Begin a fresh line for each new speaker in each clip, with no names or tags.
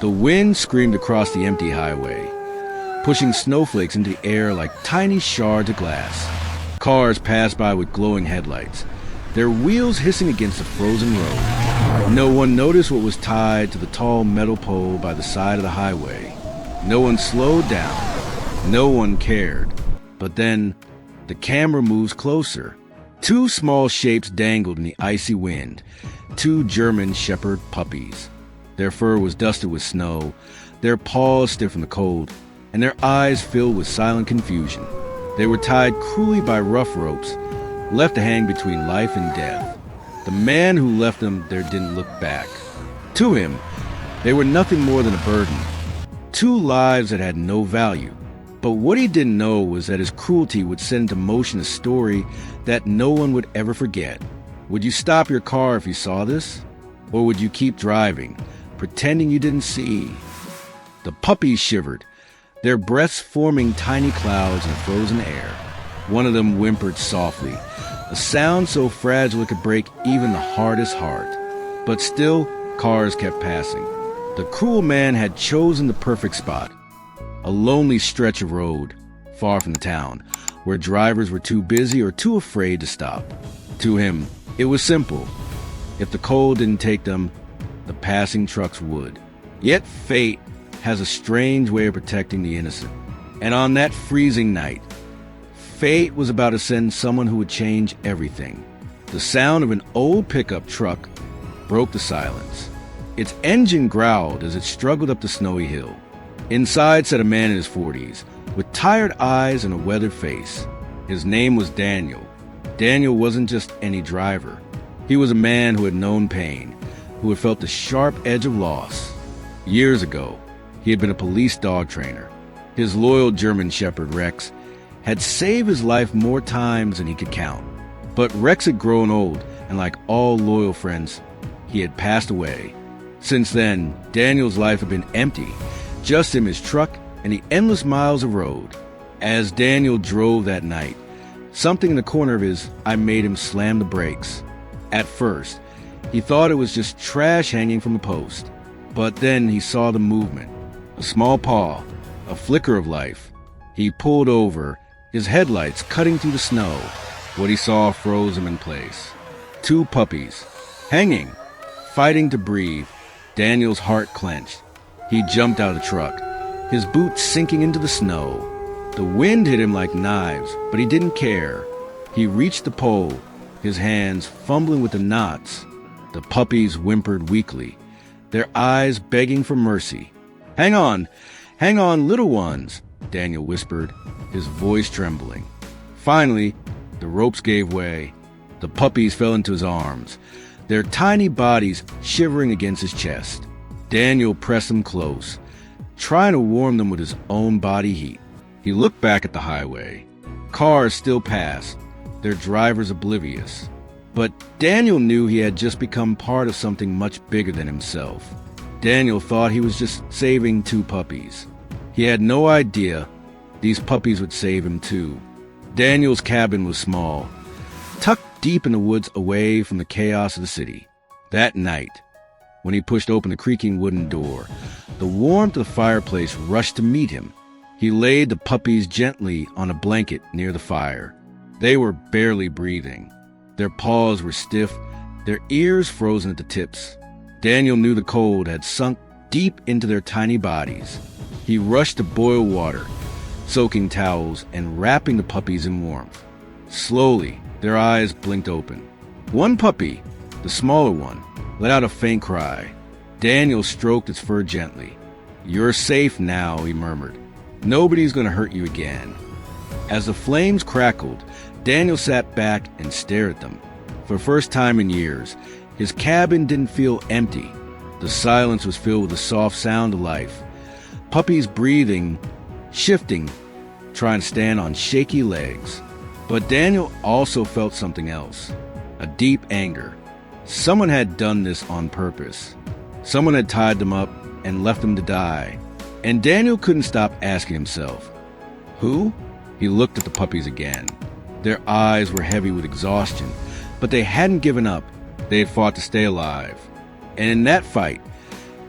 The wind screamed across the empty highway, pushing snowflakes into the air like tiny shards of glass. Cars passed by with glowing headlights, their wheels hissing against the frozen road. No one noticed what was tied to the tall metal pole by the side of the highway. No one slowed down. No one cared. But then, the camera moves closer. Two small shapes dangled in the icy wind, two German Shepherd puppies. Their fur was dusted with snow, their paws stiff in the cold, and their eyes filled with silent confusion. They were tied cruelly by rough ropes, left to hang between life and death. The man who left them there didn't look back. To him, they were nothing more than a burden, two lives that had no value. But what he didn't know was that his cruelty would set into motion a story that no one would ever forget. Would you stop your car if you saw this? Or would you keep driving, pretending you didn't see? The puppies shivered, their breaths forming tiny clouds in the frozen air. One of them whimpered softly, a sound so fragile it could break even the hardest heart. But still, cars kept passing. The cruel man had chosen the perfect spot, a lonely stretch of road, far from the town, where drivers were too busy or too afraid to stop. To him, it was simple. If the cold didn't take them, the passing trucks would. Yet fate has a strange way of protecting the innocent. And on that freezing night, fate was about to send someone who would change everything. The sound of an old pickup truck broke the silence. Its engine growled as it struggled up the snowy hill. Inside sat a man in his 40s, with tired eyes and a weathered face. His name was Daniel. Daniel wasn't just any driver. He was a man who had known pain, who had felt the sharp edge of loss. Years ago, he had been a police dog trainer. His loyal German Shepherd, Rex, had saved his life more times than he could count. But Rex had grown old, and like all loyal friends, he had passed away. Since then, Daniel's life had been empty, just him, his truck, and the endless miles of road. As Daniel drove that night, something in the corner of his eye made him slam the brakes. At first, he thought it was just trash hanging from the post. But then he saw the movement, a small paw, a flicker of life. He pulled over, his headlights cutting through the snow. What he saw froze him in place. Two puppies, hanging, fighting to breathe. Daniel's heart clenched. He jumped out of the truck, his boots sinking into the snow. The wind hit him like knives, but he didn't care. He reached the pole, his hands fumbling with the knots. The puppies whimpered weakly, their eyes begging for mercy. Hang on, little ones," Daniel whispered, his voice trembling. Finally, the ropes gave way. The puppies fell into his arms, their tiny bodies shivering against his chest. Daniel pressed them close, trying to warm them with his own body heat. He looked back at the highway. Cars still passed, their drivers oblivious. But Daniel knew he had just become part of something much bigger than himself. Daniel thought he was just saving two puppies. He had no idea these puppies would save him too. Daniel's cabin was small, tucked deep in the woods away from the chaos of the city. That night, when he pushed open the creaking wooden door, the warmth of the fireplace rushed to meet him. He laid the puppies gently on a blanket near the fire. They were barely breathing. Their paws were stiff, their ears frozen at the tips. Daniel knew the cold had sunk deep into their tiny bodies. He rushed to boil water, soaking towels and wrapping the puppies in warmth. Slowly, their eyes blinked open. One puppy, the smaller one, let out a faint cry. Daniel stroked its fur gently. "You're safe now," he murmured. "Nobody's going to hurt you again." As the flames crackled, Daniel sat back and stared at them. For the first time in years, his cabin didn't feel empty. The silence was filled with the soft sound of life. Puppies breathing, shifting, trying to stand on shaky legs. But Daniel also felt something else, a deep anger. Someone had done this on purpose. Someone had tied them up and left them to die. And Daniel couldn't stop asking himself, who? He looked at the puppies again. Their eyes were heavy with exhaustion, but they hadn't given up. They had fought to stay alive. And in that fight,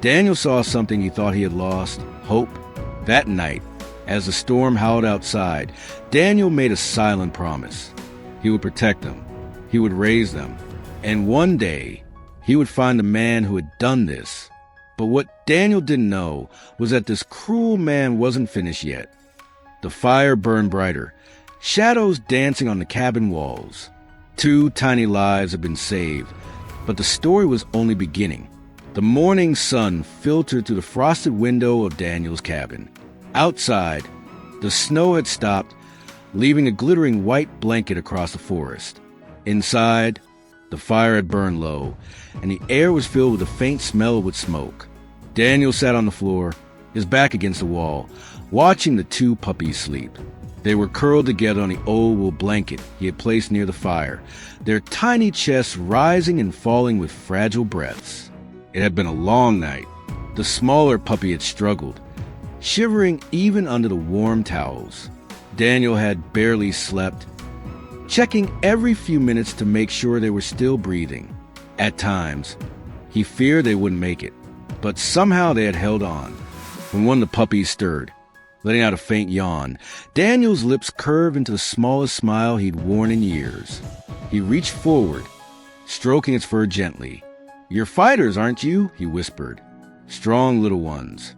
Daniel saw something he thought he had lost: hope. That night, as the storm howled outside, Daniel made a silent promise. He would protect them. He would raise them. And one day, he would find the man who had done this. But what Daniel didn't know was that this cruel man wasn't finished yet. The fire burned brighter, shadows dancing on the cabin walls. 2 tiny lives had been saved, but the story was only beginning. The morning sun filtered through the frosted window of Daniel's cabin. Outside, the snow had stopped, leaving a glittering white blanket across the forest. Inside, the fire had burned low, and the air was filled with a faint smell of smoke. Daniel sat on the floor, his back against the wall, watching the 2 puppies sleep. They were curled together on the old wool blanket he had placed near the fire, their tiny chests rising and falling with fragile breaths. It had been a long night. The smaller puppy had struggled, shivering even under the warm towels. Daniel had barely slept, checking every few minutes to make sure they were still breathing. At times, he feared they wouldn't make it, but somehow they had held on. When one of the puppies stirred, letting out a faint yawn, Daniel's lips curved into the smallest smile he'd worn in years. He reached forward, stroking its fur gently. "You're fighters, aren't you?" he whispered. "Strong little ones."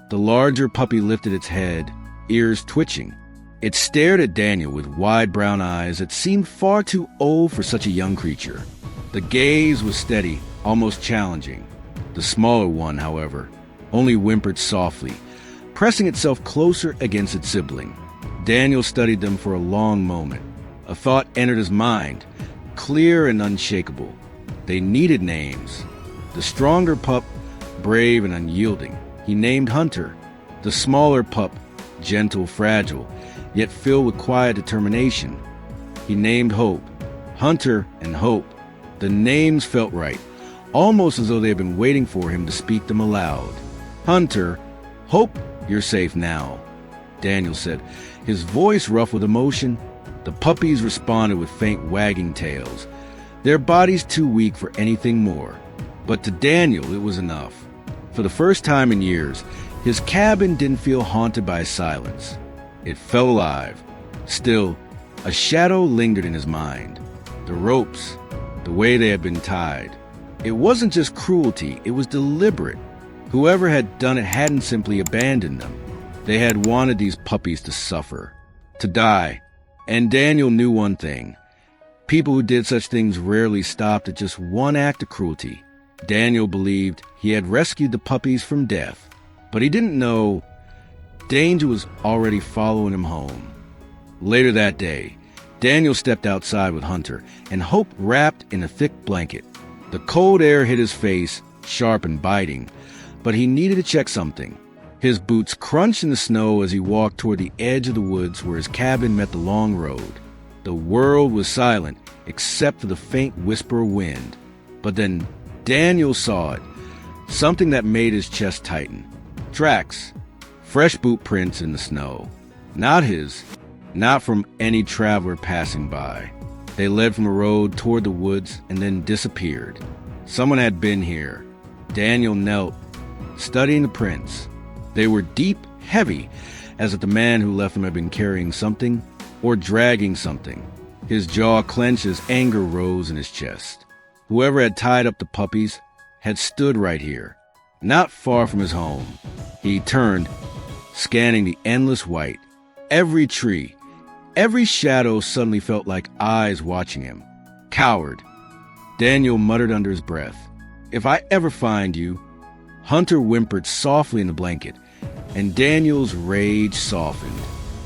The larger puppy lifted its head, ears twitching. It stared at Daniel with wide brown eyes that seemed far too old for such a young creature. The gaze was steady, almost challenging. The smaller one, however, only whimpered softly, pressing itself closer against its sibling. Daniel studied them for a long moment. A thought entered his mind, clear and unshakable. They needed names. The stronger pup, brave and unyielding, he named Hunter. The smaller pup, gentle, fragile, yet filled with quiet determination, he named Hope. Hunter and Hope. The names felt right, almost as though they had been waiting for him to speak them aloud. "Hunter, Hope, you're safe now," Daniel said, his voice rough with emotion. The puppies responded with faint wagging tails, their bodies too weak for anything more. But to Daniel, it was enough. For the first time in years, his cabin didn't feel haunted by silence. It felt alive. Still, a shadow lingered in his mind. The ropes, the way they had been tied. It wasn't just cruelty, it was deliberate. Whoever had done it hadn't simply abandoned them. They had wanted these puppies to suffer, to die. And Daniel knew one thing. People who did such things rarely stopped at just one act of cruelty. Daniel believed he had rescued the puppies from death, but he didn't know danger was already following him home. Later that day, Daniel stepped outside with Hunter and Hope wrapped in a thick blanket. The cold air hit his face, sharp and biting, but he needed to check something. His boots crunched in the snow as he walked toward the edge of the woods where his cabin met the long road. The world was silent, except for the faint whisper of wind. But then Daniel saw it, something that made his chest tighten. Tracks, fresh boot prints in the snow. Not his, not from any traveler passing by. They led from a road toward the woods and then disappeared. Someone had been here. Daniel knelt, studying the prints. They were deep, heavy, as if the man who left them had been carrying something or dragging something. His jaw clenched as anger rose in his chest. Whoever had tied up the puppies had stood right here, not far from his home. He turned, scanning the endless white. Every tree, every shadow suddenly felt like eyes watching him. Coward. Daniel muttered under his breath, "If I ever find you." Hunter whimpered softly in the blanket, and Daniel's rage softened.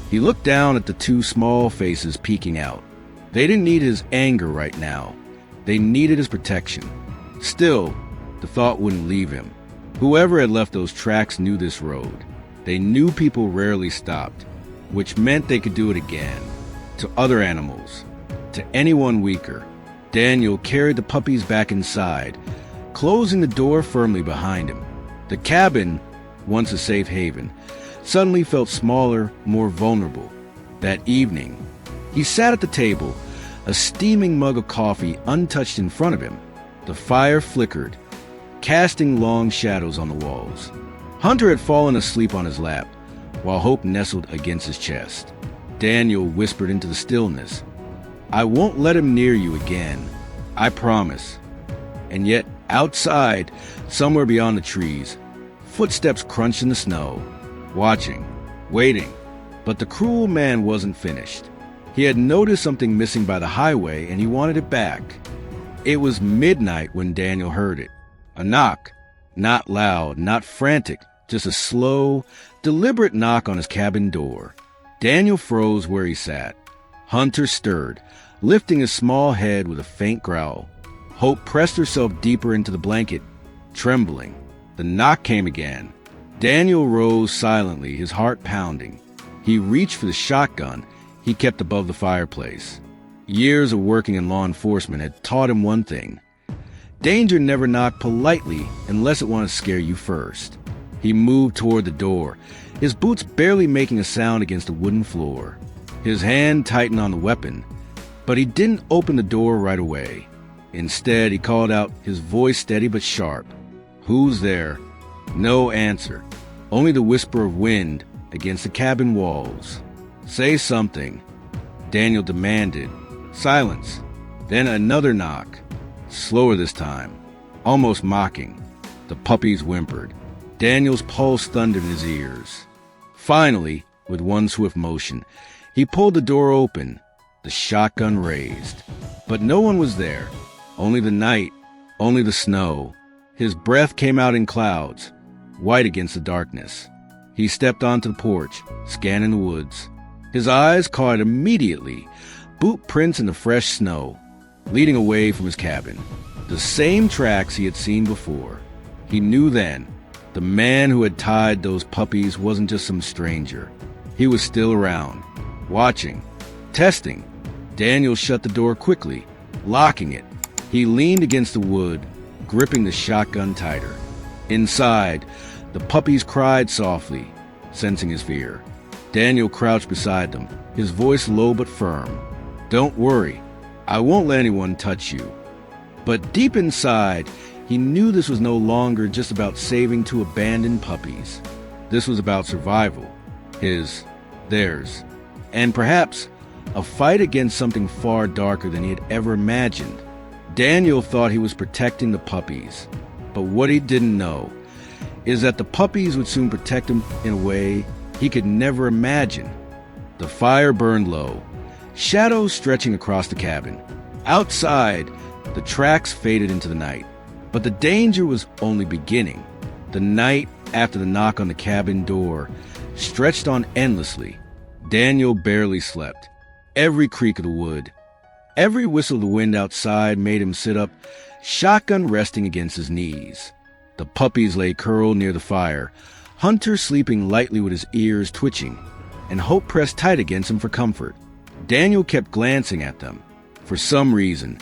He looked down at the 2 small faces peeking out. They didn't need his anger right now. They needed his protection. Still, the thought wouldn't leave him. Whoever had left those tracks knew this road. They knew people rarely stopped, which meant they could do it again. To other animals, to anyone weaker. Daniel carried the puppies back inside, closing the door firmly behind him. The cabin, once a safe haven, suddenly felt smaller, more vulnerable. That evening, he sat at the table, a steaming mug of coffee untouched in front of him. The fire flickered, casting long shadows on the walls. Hunter had fallen asleep on his lap, while Hope nestled against his chest. Daniel whispered into the stillness, "I won't let him near you again. I promise." And yet, outside, somewhere beyond the trees, footsteps crunched in the snow, watching, waiting. But the cruel man wasn't finished. He had noticed something missing by the highway, and he wanted it back. It was midnight when Daniel heard it. A knock. Not loud, not frantic, just a slow, deliberate knock on his cabin door. Daniel froze where he sat. Hunter stirred, lifting his small head with a faint growl. Hope pressed herself deeper into the blanket, trembling. The knock came again. Daniel rose silently, his heart pounding. He reached for the shotgun he kept above the fireplace. Years of working in law enforcement had taught him one thing. Danger never knocked politely unless it wanted to scare you first. He moved toward the door, his boots barely making a sound against the wooden floor. His hand tightened on the weapon, but he didn't open the door right away. Instead, he called out, his voice steady but sharp. "Who's there?" No answer, only the whisper of wind against the cabin walls. "Say something," Daniel demanded. Silence. Then another knock. Slower this time, almost mocking. The puppies whimpered. Daniel's pulse thundered in his ears. Finally, with one swift motion, he pulled the door open, the shotgun raised. But no one was there. Only the night, only the snow. His breath came out in clouds, white against the darkness. He stepped onto the porch, scanning the woods. His eyes caught immediately boot prints in the fresh snow, leading away from his cabin. The same tracks he had seen before. He knew then, the man who had tied those puppies wasn't just some stranger. He was still around, watching, testing. Daniel shut the door quickly, locking it. He leaned against the wood, gripping the shotgun tighter. Inside, the puppies cried softly, sensing his fear. Daniel crouched beside them, his voice low but firm. "Don't worry, I won't let anyone touch you." But deep inside, he knew this was no longer just about saving two abandoned puppies. This was about survival. His, theirs, and perhaps a fight against something far darker than he had ever imagined. Daniel thought he was protecting the puppies, but what he didn't know is that the puppies would soon protect him in a way he could never imagine. The fire burned low, shadows stretching across the cabin. Outside, the tracks faded into the night. But the danger was only beginning. The night after the knock on the cabin door stretched on endlessly. Daniel barely slept. Every creak of the wood, every whistle of the wind outside made him sit up, shotgun resting against his knees. The puppies lay curled near the fire, Hunter sleeping lightly with his ears twitching, and Hope pressed tight against him for comfort. Daniel kept glancing at them. For some reason,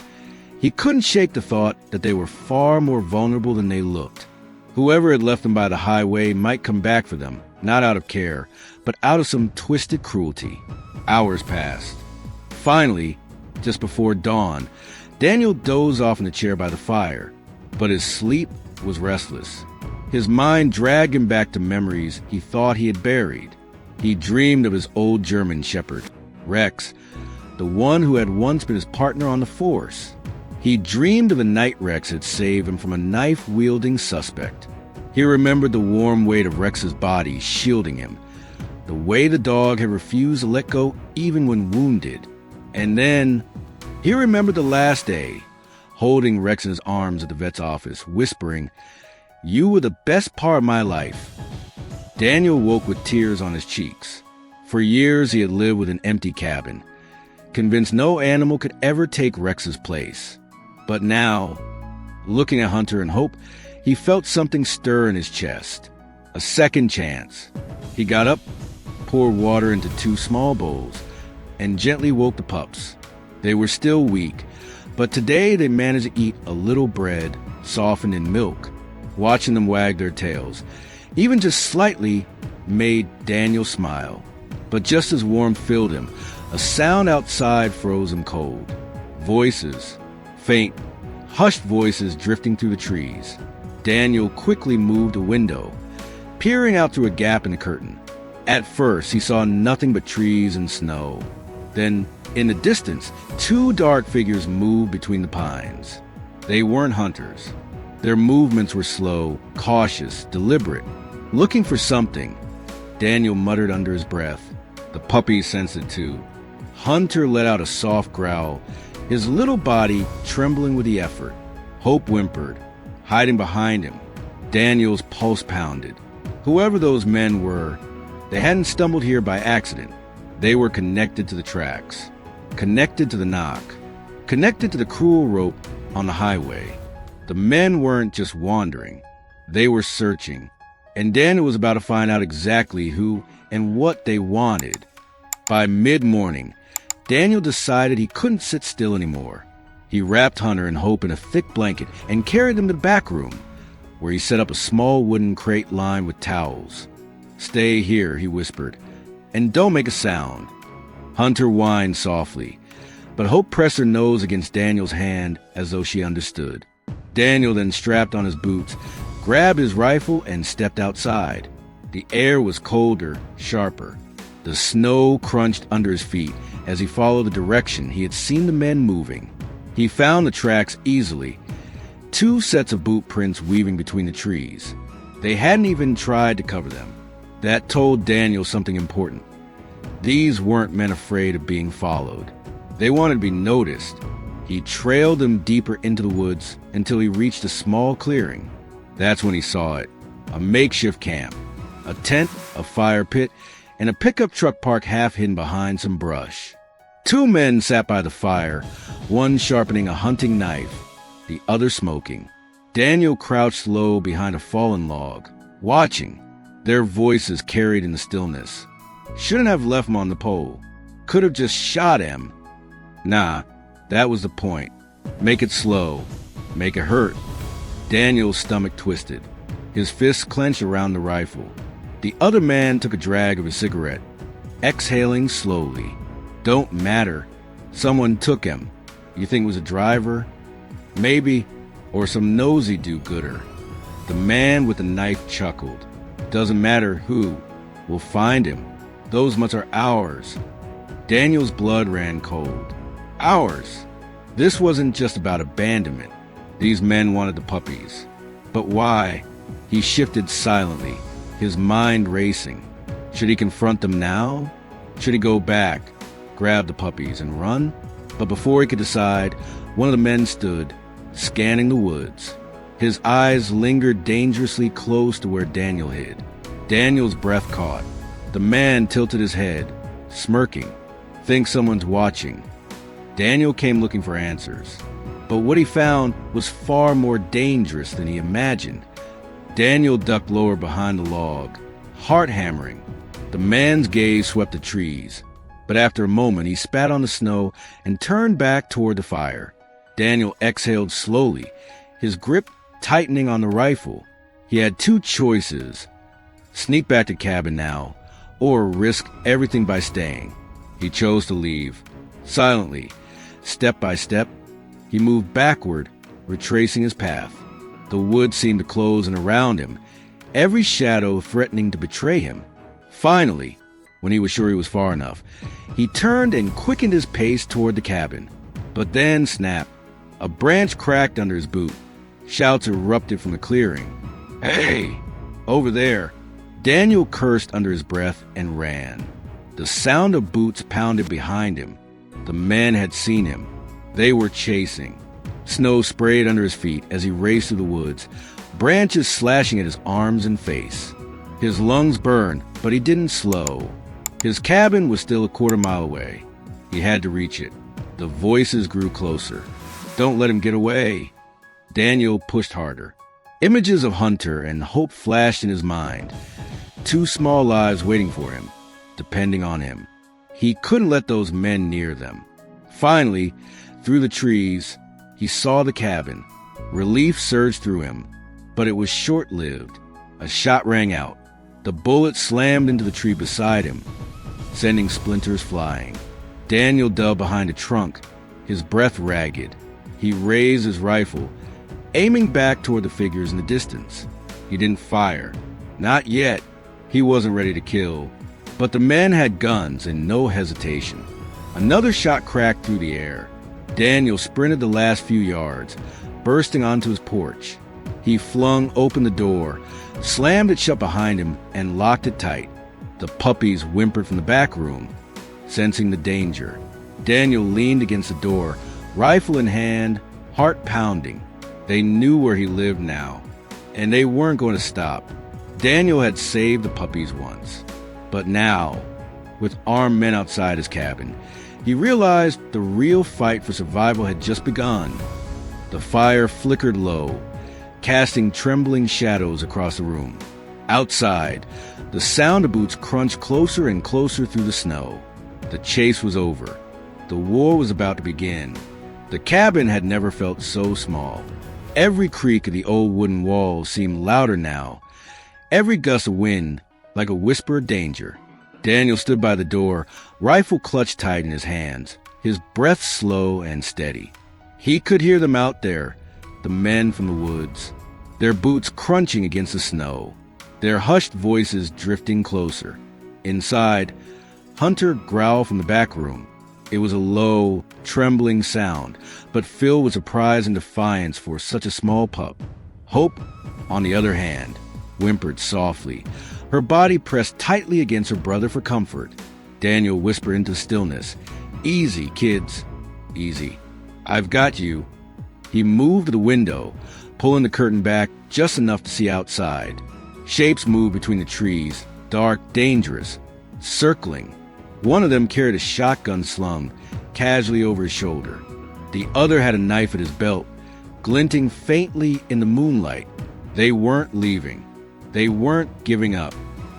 he couldn't shake the thought that they were far more vulnerable than they looked. Whoever had left them by the highway might come back for them, not out of care, but out of some twisted cruelty. Hours passed. Finally, just before dawn, Daniel dozed off in the chair by the fire, but his sleep was restless. His mind dragged him back to memories he thought he had buried. He dreamed of his old German Shephard, Rex, the one who had once been his partner on the force. He dreamed of the night Rex had saved him from a knife-wielding suspect. He remembered the warm weight of Rex's body shielding him, the way the dog had refused to let go even when wounded. And then he remembered the last day, holding Rex in his arms at the vet's office, whispering, "You were the best part of my life." Daniel woke with tears on his cheeks. For years he had lived with an empty cabin, convinced no animal could ever take Rex's place. But now, looking at Hunter and Hope, he felt something stir in his chest. A second chance. He got up, poured water into 2 small bowls, and gently woke the pups. They were still weak, but today they managed to eat a little bread, softened in milk. Watching them wag their tails, even just slightly, made Daniel smile. But just as warmth filled him, a sound outside froze him cold. Voices. Faint, hushed voices drifting through the trees. Daniel quickly moved a window, peering out through a gap in the curtain. At first, he saw nothing but trees and snow. Then, in the distance, two dark figures moved between the pines. They weren't hunters. Their movements were slow, cautious, deliberate, looking for something. Daniel muttered under his breath. The puppies sensed it too. Hunter let out a soft growl, his little body trembling with the effort. Hope whimpered, hiding behind him. Daniel's pulse pounded. Whoever those men were, they hadn't stumbled here by accident. They were connected to the tracks, connected to the knock, connected to the cruel rope on the highway. The men weren't just wandering. They were searching. And Daniel was about to find out exactly who and what they wanted. By mid-morning, Daniel decided he couldn't sit still anymore. He wrapped Hunter and Hope in a thick blanket and carried them to the back room, where he set up a small wooden crate lined with towels. "Stay here," he whispered, "and don't make a sound." Hunter whined softly, but Hope pressed her nose against Daniel's hand as though she understood. Daniel then strapped on his boots, grabbed his rifle, and stepped outside. The air was colder, sharper. The snow crunched under his feet as he followed the direction he had seen the men moving. He found the tracks easily, two sets of boot prints weaving between the trees. They hadn't even tried to cover them. That told Daniel something important. These weren't men afraid of being followed. They wanted to be noticed. He trailed them deeper into the woods until he reached a small clearing. That's when he saw it. A makeshift camp. A tent, a fire pit, and a pickup truck parked half hidden behind some brush. Two men sat by the fire, one sharpening a hunting knife, the other smoking. Daniel crouched low behind a fallen log, watching, their voices carried in the stillness. Shouldn't have left him on the pole. Could have just shot him. Nah, that was the point. Make it slow. Make it hurt. Daniel's stomach twisted. His fists clenched around the rifle. The other man took a drag of his cigarette, exhaling slowly. Don't matter. Someone took him. You think it was a driver? Maybe. Or some nosy do-gooder. The man with the knife chuckled. Doesn't matter who. We'll find him. Those mutts are ours. Daniel's blood ran cold. Ours. This wasn't just about abandonment. These men wanted the puppies. But why? He shifted silently, his mind racing. Should he confront them now? Should he go back, grab the puppies, and run? But before he could decide, one of the men stood, scanning the woods. His eyes lingered dangerously close to where Daniel hid. Daniel's breath caught. The man tilted his head, smirking. Think someone's watching. Daniel came looking for answers. But what he found was far more dangerous than he imagined. Daniel ducked lower behind the log, heart hammering. The man's gaze swept the trees, but after a moment he spat on the snow and turned back toward the fire. Daniel exhaled slowly, his grip tightening on the rifle. He had two choices: sneak back to cabin now, or risk everything by staying. He chose to leave. Silently, step by step, he moved backward, retracing his path. The woods seemed to close in around him, every shadow threatening to betray him. Finally, when he was sure he was far enough, he turned and quickened his pace toward the cabin. But then, snap, a branch cracked under his boot. Shouts erupted from the clearing. "Hey! Over there!" Daniel cursed under his breath and ran. The sound of boots pounded behind him. The men had seen him. They were chasing. Snow sprayed under his feet as he raced through the woods, branches slashing at his arms and face. His lungs burned, but he didn't slow. His cabin was still a quarter-mile away. He had to reach it. The voices grew closer. "Don't let him get away." Daniel pushed harder. Images of Hunter and Hope flashed in his mind. Two small lives waiting for him, depending on him. He couldn't let those men near them. Finally, through the trees, he saw the cabin. Relief surged through him, but it was short-lived. A shot rang out. The bullet slammed into the tree beside him, sending splinters flying. Daniel dug behind a trunk, his breath ragged. He raised his rifle, aiming back toward the figures in the distance. He didn't fire. Not yet. He wasn't ready to kill. But the men had guns and no hesitation. Another shot cracked through the air. Daniel sprinted the last few yards, bursting onto his porch. He flung open the door, slammed it shut behind him, and locked it tight. The puppies whimpered from the back room, sensing the danger. Daniel leaned against the door, rifle in hand, heart pounding. They knew where he lived now, and they weren't going to stop. Daniel had saved the puppies once, but now, with armed men outside his cabin, he realized the real fight for survival had just begun. The fire flickered low, casting trembling shadows across the room. Outside, the sound of boots crunched closer and closer through the snow. The chase was over. The war was about to begin. The cabin had never felt so small. Every creak of the old wooden walls seemed louder now. Every gust of wind like a whisper of danger. Daniel stood by the door, rifle clutched tight in his hands, his breath slow and steady. He could hear them out there, the men from the woods, their boots crunching against the snow, their hushed voices drifting closer. Inside, Hunter growled from the back room. It was a low, trembling sound, but filled with surprise and defiance for such a small pup. Hope, on the other hand, whimpered softly, her body pressed tightly against her brother for comfort. Daniel whispered into stillness, "Easy, kids. Easy. I've got you." He moved to the window, pulling the curtain back just enough to see outside. Shapes moved between the trees, dark, dangerous, circling. One of them carried a shotgun slung casually over his shoulder. The other had a knife at his belt, glinting faintly in the moonlight. They weren't leaving. They weren't giving up.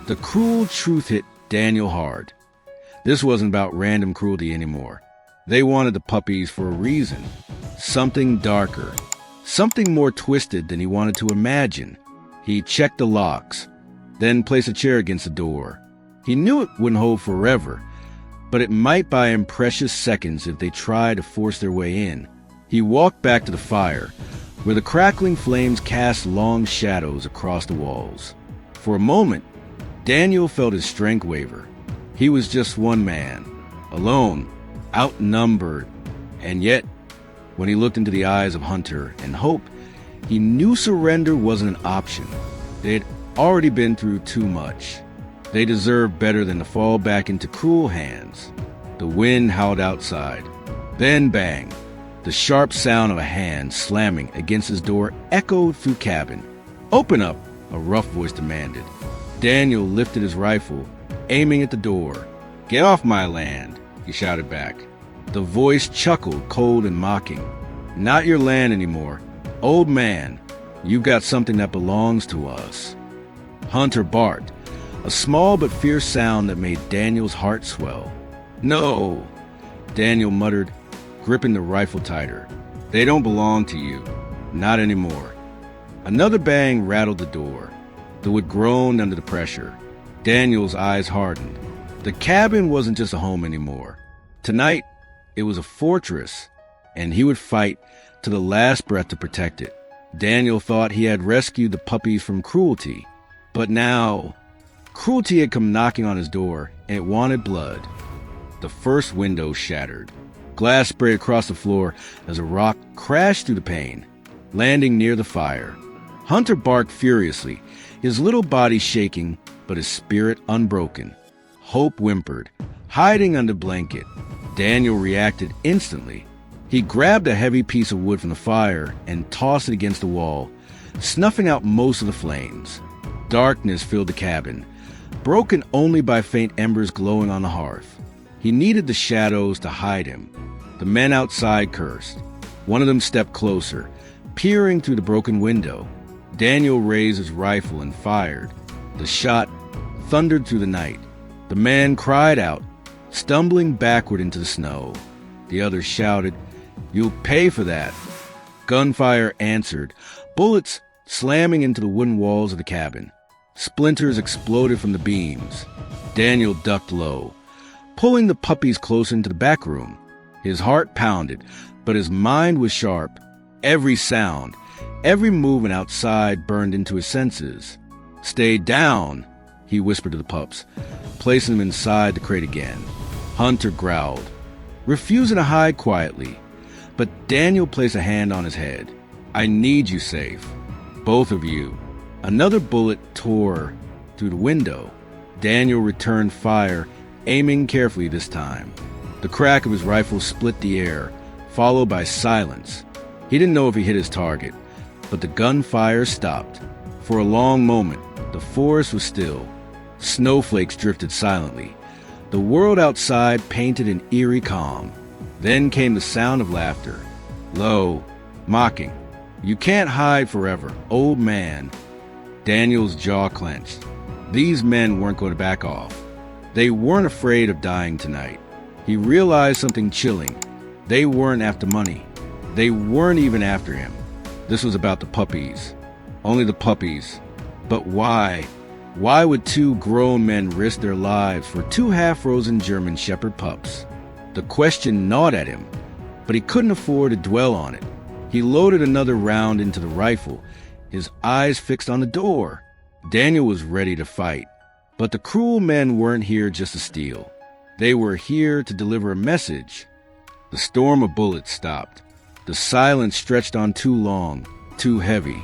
The cruel truth hit Daniel hard. This wasn't about random cruelty anymore. They wanted the puppies for a reason. Something darker. Something more twisted than he wanted to imagine. He checked the locks, then placed a chair against the door. He knew it wouldn't hold forever, but it might buy him precious seconds if they tried to force their way in. He walked back to the fire, where the crackling flames cast long shadows across the walls. For a moment, Daniel felt his strength waver. He was just one man, alone, outnumbered, and yet, when he looked into the eyes of Hunter and Hope, he knew surrender wasn't an option. They had already been through too much. They deserved better than to fall back into cruel hands. The wind howled outside. Then bang! The sharp sound of a hand slamming against his door echoed through cabin. "Open up," a rough voice demanded. Daniel lifted his rifle, aiming at the door. "Get off my land," he shouted back. The voice chuckled, cold and mocking. "Not your land anymore. Old man, you've got something that belongs to us." Hunter barked, a small but fierce sound that made Daniel's heart swell. "No," Daniel muttered, gripping the rifle tighter. "They don't belong to you. Not anymore." Another bang rattled the door. The wood groaned under the pressure. Daniel's eyes hardened. The cabin wasn't just a home anymore. Tonight, it was a fortress, and he would fight to the last breath to protect it. Daniel thought he had rescued the puppies from cruelty, but now, cruelty had come knocking on his door, and it wanted blood. The first window shattered. Glass sprayed across the floor as a rock crashed through the pane, landing near the fire. Hunter barked furiously, his little body shaking, but his spirit unbroken. Hope whimpered, hiding under the blanket. Daniel reacted instantly. He grabbed a heavy piece of wood from the fire and tossed it against the wall, snuffing out most of the flames. Darkness filled the cabin, broken only by faint embers glowing on the hearth. He needed the shadows to hide him. The men outside cursed. One of them stepped closer, peering through the broken window. Daniel raised his rifle and fired. The shot thundered through the night. The man cried out, stumbling backward into the snow. The others shouted, "You'll pay for that." Gunfire answered, bullets slamming into the wooden walls of the cabin. Splinters exploded from the beams. Daniel ducked low, pulling the puppies closer into the back room. His heart pounded, but his mind was sharp. Every sound, Every movement outside burned into his senses. "Stay down," he whispered to the pups, placing them inside the crate again. Hunter growled, refusing to hide quietly, but Daniel placed a hand on his head. "I need you safe. Both of you." Another bullet tore through the window. Daniel returned fire, aiming carefully this time. The crack of his rifle split the air, followed by silence. He didn't know if he hit his target, but the gunfire stopped. For a long moment, the forest was still. Snowflakes drifted silently. The world outside painted an eerie calm. Then came the sound of laughter. Low, mocking. "You can't hide forever, old man." Daniel's jaw clenched. These men weren't going to back off. They weren't afraid of dying tonight. He realized something chilling. They weren't after money. They weren't even after him. This was about the puppies. Only the puppies. But why? Why would two grown men risk their lives for two half-frozen German Shepherd pups? The question gnawed at him, but he couldn't afford to dwell on it. He loaded another round into the rifle, his eyes fixed on the door. Daniel was ready to fight, but the cruel men weren't here just to steal. They were here to deliver a message. The storm of bullets stopped. The silence stretched on too long, too heavy.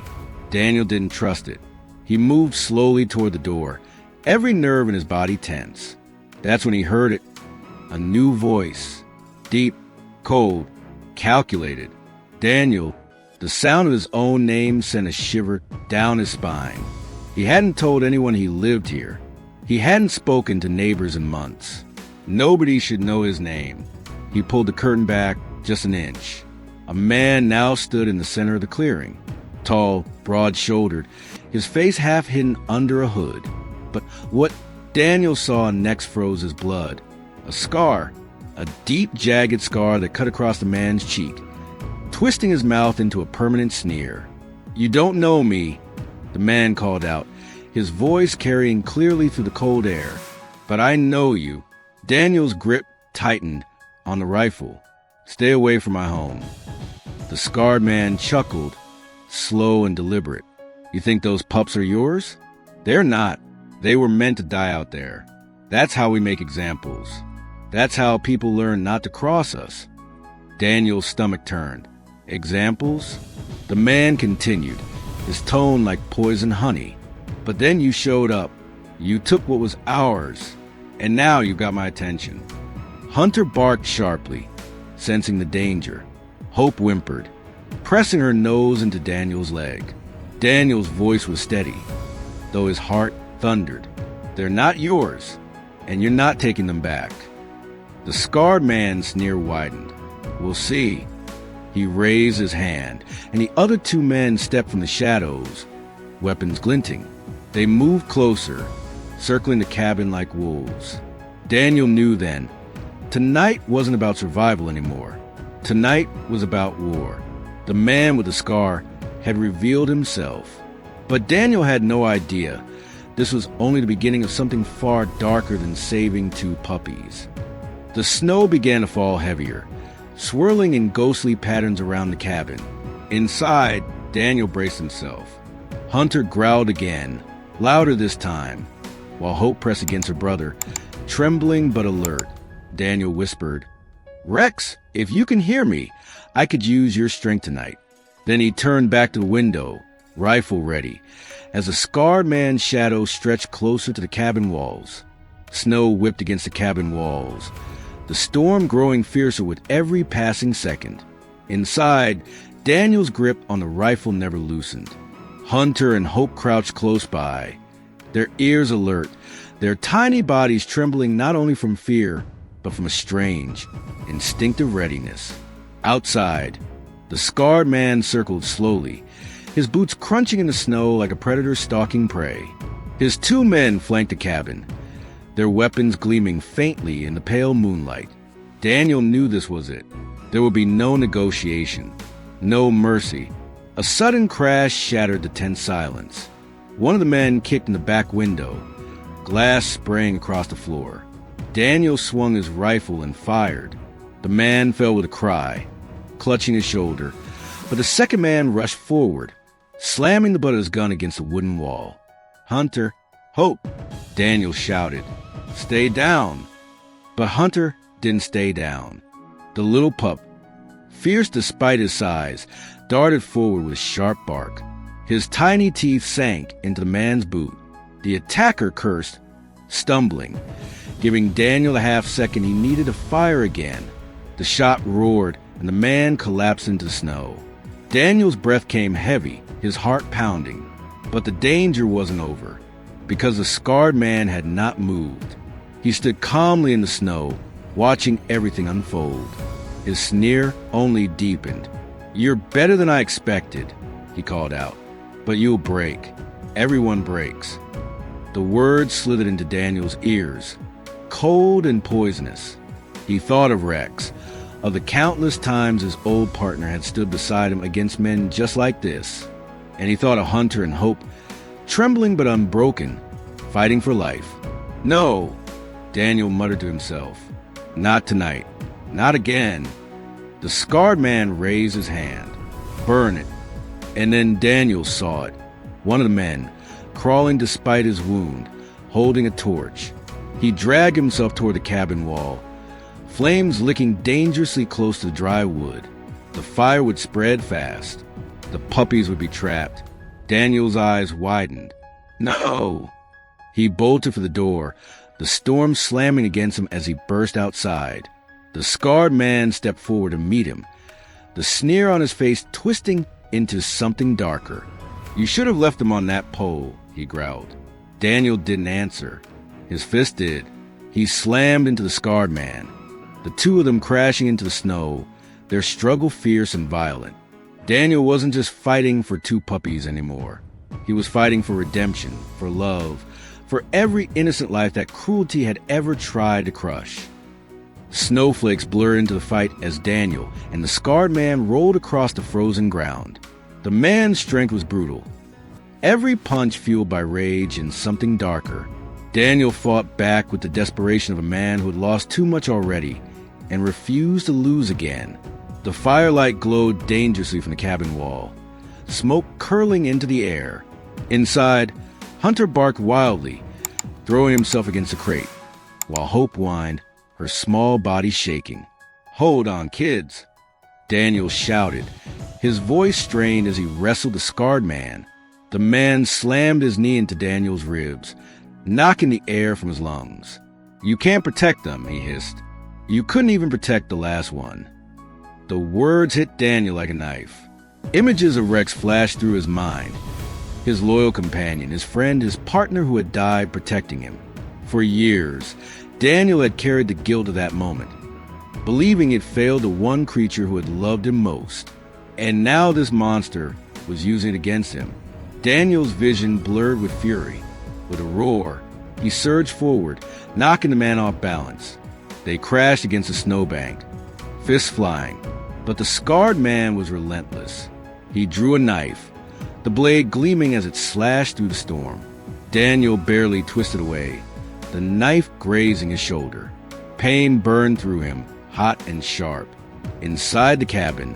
Daniel didn't trust it. He moved slowly toward the door, every nerve in his body tense. That's when he heard it. A new voice. Deep, cold, calculated. Daniel, the sound of his own name sent a shiver down his spine. He hadn't told anyone he lived here. He hadn't spoken to neighbors in months. Nobody should know his name. He pulled the curtain back just an inch. A man now stood in the center of the clearing. Tall, broad-shouldered, his face half hidden under a hood. But what Daniel saw next froze his blood. A scar, a deep, jagged scar that cut across the man's cheek, twisting his mouth into a permanent sneer. "You don't know me," the man called out, his voice carrying clearly through the cold air. "But I know you." Daniel's grip tightened on the rifle. "Stay away from my home." The scarred man chuckled, slow and deliberate. "You think those pups are yours? They're not. They were meant to die out there. That's how we make examples. That's how people learn not to cross us." Daniel's stomach turned. "Examples?" The man continued, his tone like poison honey. "But then you showed up. You took what was ours. And now you've got my attention." Hunter barked sharply, sensing the danger. Hope whimpered, pressing her nose into Daniel's leg. Daniel's voice was steady, though his heart thundered. "They're not yours, and you're not taking them back." The scarred man's sneer widened. "We'll see." He raised his hand, and the other two men stepped from the shadows, weapons glinting. They moved closer, circling the cabin like wolves. Daniel knew then, tonight wasn't about survival anymore. Tonight was about war. The man with the scar had revealed himself. But Daniel had no idea this was only the beginning of something far darker than saving two puppies. The snow began to fall heavier, swirling in ghostly patterns around the cabin. Inside, Daniel braced himself. Hunter growled again, louder this time, while Hope pressed against her brother, trembling but alert. Daniel whispered, "Rex, if you can hear me, I could use your strength tonight." Then he turned back to the window, rifle ready, as a scarred man's shadow stretched closer to the cabin walls. Snow whipped against the cabin walls, the storm growing fiercer with every passing second. Inside, Daniel's grip on the rifle never loosened. Hunter and Hope crouched close by, their ears alert, their tiny bodies trembling not only from fear, but from a strange, instinctive readiness. Outside, the scarred man circled slowly, his boots crunching in the snow like a predator stalking prey. His two men flanked the cabin, their weapons gleaming faintly in the pale moonlight. Daniel knew this was it. There would be no negotiation, no mercy. A sudden crash shattered the tense silence. One of the men kicked in the back window, glass spraying across the floor. Daniel swung his rifle and fired. The man fell with a cry, clutching his shoulder, but the second man rushed forward, slamming the butt of his gun against a wooden wall. "Hunter, Hope!" Daniel shouted. "Stay down!" But Hunter didn't stay down. The little pup, fierce despite his size, darted forward with a sharp bark. His tiny teeth sank into the man's boot. The attacker cursed, stumbling, giving Daniel the half-second he needed to fire again. The shot roared, and the man collapsed into the snow. Daniel's breath came heavy, his heart pounding. But the danger wasn't over, because the scarred man had not moved. He stood calmly in the snow, watching everything unfold. His sneer only deepened. "You're better than I expected," he called out. "But you'll break. Everyone breaks." The words slithered into Daniel's ears, cold and poisonous. He thought of Rex, of the countless times his old partner had stood beside him against men just like this. And he thought of Hunter and Hope, trembling but unbroken, fighting for life. "No," Daniel muttered to himself. "Not tonight. Not again." The scarred man raised his hand. "Burn it." And then Daniel saw it. One of the men, crawling despite his wound, holding a torch. He dragged himself toward the cabin wall, flames licking dangerously close to the dry wood. The fire would spread fast. The puppies would be trapped. Daniel's eyes widened. "No!" He bolted for the door, the storm slamming against him as he burst outside. The scarred man stepped forward to meet him, the sneer on his face twisting into something darker. "You should have left him on that pole," he growled. Daniel didn't answer. His fist did. He slammed into the scarred man, the two of them crashing into the snow, their struggle fierce and violent. Daniel wasn't just fighting for two puppies anymore. He was fighting for redemption, for love, for every innocent life that cruelty had ever tried to crush. Snowflakes blurred into the fight as Daniel and the scarred man rolled across the frozen ground. The man's strength was brutal, every punch fueled by rage and something darker. Daniel fought back with the desperation of a man who had lost too much already and refused to lose again. The firelight glowed dangerously from the cabin wall, smoke curling into the air. Inside, Hunter barked wildly, throwing himself against the crate, while Hope whined, her small body shaking. "Hold on, kids," Daniel shouted, his voice strained as he wrestled the scarred man. The man slammed his knee into Daniel's ribs, knocking the air from his lungs. "You can't protect them," he hissed. "You couldn't even protect the last one." The words hit Daniel like a knife. Images of Rex flashed through his mind. His loyal companion, his friend, his partner who had died protecting him. For years, Daniel had carried the guilt of that moment, believing it failed the one creature who had loved him most. And now this monster was using it against him. Daniel's vision blurred with fury. With a roar, he surged forward, knocking the man off balance. They crashed against a snowbank, fists flying. But the scarred man was relentless. He drew a knife, the blade gleaming as it slashed through the storm. Daniel barely twisted away, the knife grazing his shoulder. Pain burned through him, hot and sharp. Inside the cabin,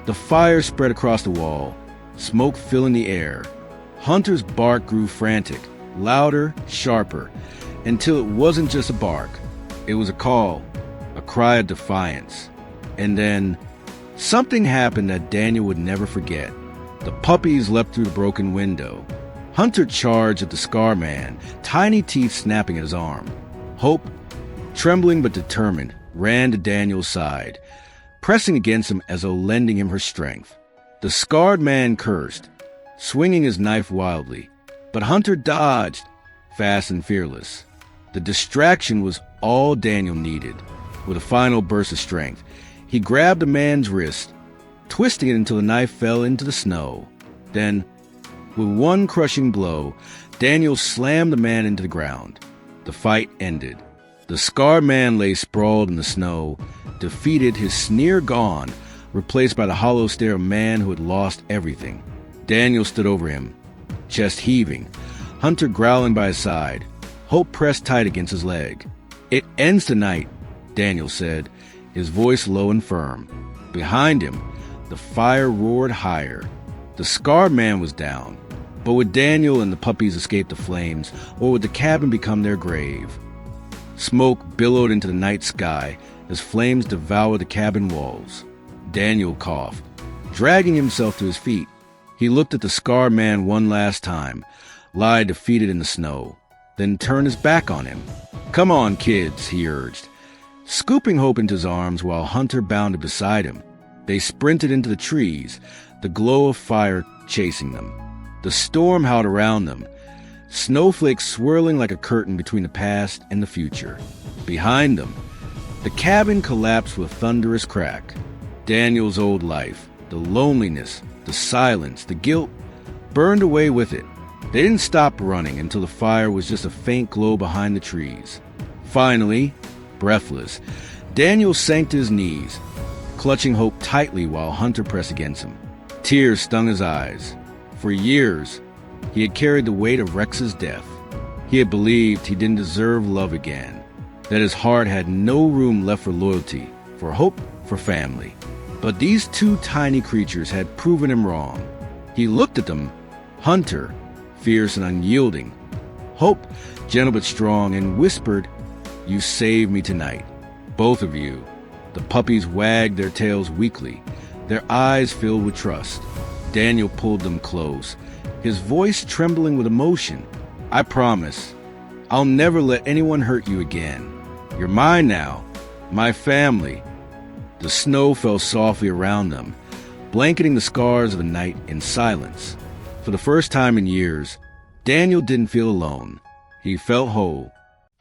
the fire spread across the wall, smoke filling the air. Hunter's bark grew frantic, louder, sharper, until it wasn't just a bark. It was a call, a cry of defiance. And then something happened that Daniel would never forget. The puppies leapt through the broken window. Hunter charged at the scar man, tiny teeth snapping at his arm. Hope, trembling but determined, ran to Daniel's side, pressing against him as though lending him her strength. The scarred man cursed, swinging his knife wildly, but Hunter dodged, fast and fearless. The distraction was all Daniel needed. With a final burst of strength, he grabbed the man's wrist, twisting it until the knife fell into the snow. Then, with one crushing blow, Daniel slammed the man into the ground. The fight ended. The scarred man lay sprawled in the snow, defeated, his sneer gone, replaced by the hollow stare of a man who had lost everything. Daniel stood over him, chest heaving, Hunter growling by his side, Hope pressed tight against his leg. "It ends tonight," Daniel said, his voice low and firm. Behind him, the fire roared higher. The scarred man was down, but would Daniel and the puppies escape the flames, or would the cabin become their grave? Smoke billowed into the night sky as flames devoured the cabin walls. Daniel coughed, dragging himself to his feet. He looked at the scarred man one last time, lie defeated in the snow, then turned his back on him. "Come on, kids," he urged, scooping Hope into his arms while Hunter bounded beside him. They sprinted into the trees, the glow of fire chasing them. The storm howled around them, snowflakes swirling like a curtain between the past and the future. Behind them, the cabin collapsed with a thunderous crack. Daniel's old life, the loneliness, the silence, the guilt, burned away with it. They didn't stop running until the fire was just a faint glow behind the trees. Finally, breathless, Daniel sank to his knees, clutching Hope tightly while Hunter pressed against him. Tears stung his eyes. For years, he had carried the weight of Rex's death. He had believed he didn't deserve love again, that his heart had no room left for loyalty, for hope, for family. But these two tiny creatures had proven him wrong. He looked at them, Hunter, fierce and unyielding, Hope, gentle but strong, and whispered, "You saved me tonight, both of you." The puppies wagged their tails weakly, their eyes filled with trust. Daniel pulled them close, his voice trembling with emotion. "I promise, I'll never let anyone hurt you again. You're mine now, my family." The snow fell softly around them, blanketing the scars of the night in silence. For the first time in years, Daniel didn't feel alone. He felt whole.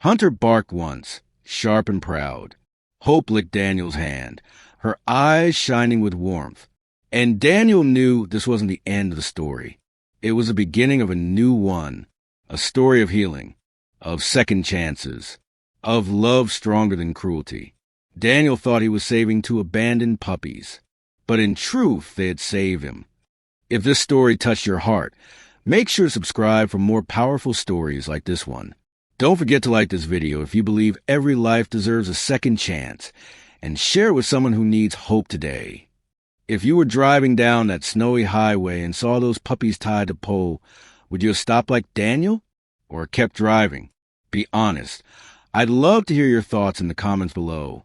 Hunter barked once, sharp and proud. Hope licked Daniel's hand, her eyes shining with warmth. And Daniel knew this wasn't the end of the story. It was the beginning of a new one, a story of healing, of second chances, of love stronger than cruelty. Daniel thought he was saving two abandoned puppies, but in truth they had saved him. If this story touched your heart, make sure to subscribe for more powerful stories like this one. Don't forget to like this video if you believe every life deserves a second chance, and share it with someone who needs hope today. If you were driving down that snowy highway and saw those puppies tied to a pole, would you have stopped like Daniel or kept driving? Be honest. I'd love to hear your thoughts in the comments below.